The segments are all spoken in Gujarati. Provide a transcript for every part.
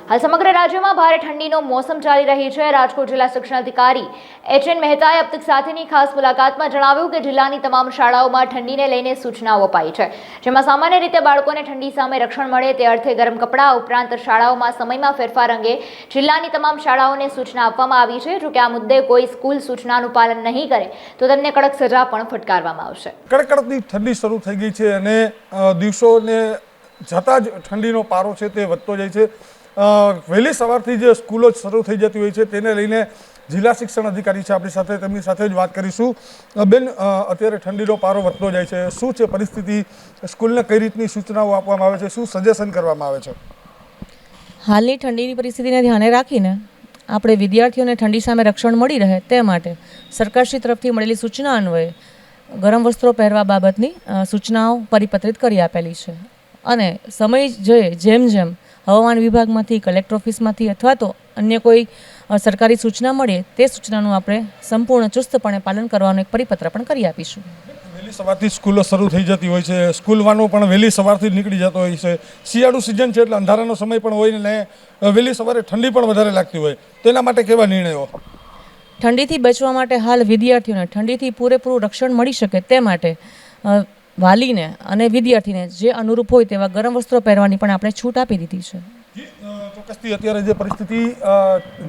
હાલ સમગ્ર રાજ્યમાં ભારે ઠંડીનો મોસમ ચાલી રહી છે। રાજકોટ જિલ્લા શિક્ષણાધિકારી એચ.એન. મહેતાએ અબ તક સાથેની ખાસ મુલાકાતમાં જણાવ્યું કે જિલ્લાની તમામ શાળાઓમાં ઠંડીને લઈને સૂચનાઓ અપાઈ છે, જેમાં સામાન્ય રીતે બાળકોને ઠંડી સામે રક્ષણ મળે તે અર્થે ગરમ કપડાં ઉપરાંત શાળાઓમાં સમયમાં ફેરફાર અંગે જિલ્લાની તમામ શાળાઓને સૂચના આપવામાં આવી છે। જો કે આ મુદ્દે કોઈ સ્કૂલ સૂચનાનું પાલન નહીં કરે તો તેમને કડક સજા પણ ફટકારવામાં આવશે। કડકડતી ઠંડી શરૂ થઈ ગઈ છે અને દિવસોને જતાં જ ઠંડીનો પારો છે તે વધતો જાય છે। વહેલી સવારથી જે સ્કૂલો શરૂ થઈ જતી હોય છે તેને લઈને જિલ્લા શિક્ષણ અધિકારી છે આપણી સાથે, તેમની સાથે જ વાત કરીશું। બેન, અત્યારે ઠંડીનો પારો વધતો જાય છે, શું છે પરિસ્થિતિ? સ્કૂલને કઈ રીતની સૂચનાઓ આપવામાં આવે છે, શું સજેશન કરવામાં આવે છે? હાલની ઠંડીની પરિસ્થિતિને ધ્યાને રાખીને આપણે વિદ્યાર્થીઓને ઠંડી સામે રક્ષણ મળી રહે તે માટે સરકારશ્રી તરફથી મળેલી સૂચના અન્વયે ગરમ વસ્ત્રો પહેરવા બાબતની સૂચનાઓ પરિપત્રિત કરી આપેલી છે અને સમય જોઈએ જેમ જેમ હવામાન વિભાગમાંથી, કલેક્ટર ઓફિસમાંથી અથવા તો અન્ય કોઈ સરકારી સૂચના મળે તે સૂચનાનું આપણે સંપૂર્ણ ચુસ્તપણે પાલન કરવાનું એક પરિપત્ર પણ કરી આપીશું। વહેલી સવારથી સ્કૂલો શરૂ થઈ જતી હોય છે, સ્કૂલ વાનો પણ વહેલી સવારથી નીકળી જતો હોય છે। શિયાળુ સિઝન છે એટલે અંધારાનો સમય પણ હોય ને વહેલી સવારે ઠંડી પણ વધારે લાગતી હોય, તેના માટે કેવા નિર્ણયો? ઠંડીથી બચવા માટે હાલ વિદ્યાર્થીઓને ઠંડીથી પૂરેપૂરું રક્ષણ મળી શકે તે માટે વાલીને અને વિદ્યાર્થીને જે અનુરૂપ હોય તેવા ગરમ વસ્ત્રો પહેરવાની પણ આપણે છૂટ આપી દીધી છે। ચોક્કસથી અત્યારે જે પરિસ્થિતિ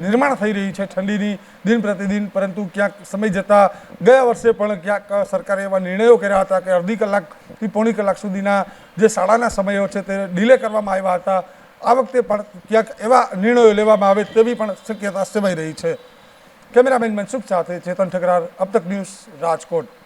નિર્માણ થઈ રહી છે ઠંડીની દિન પ્રતિદિન, પરંતુ ક્યાંક સમય જતાં ગયા વર્ષે પણ ક્યાંક સરકારે એવા નિર્ણયો કર્યા હતા કે અડધી કલાકથી પોણી કલાક સુધીના જે શાળાના સમયો છે તે ડિલે કરવામાં આવ્યા હતા। આ વખતે પણ ક્યાંક એવા નિર્ણયો લેવામાં આવે તેવી પણ શક્યતા સેવાઈ રહી છે। કેમેરામેન મનસુખ સાથે ચેતન ઠકરાર, અબ તક ન્યૂઝ, રાજકોટ।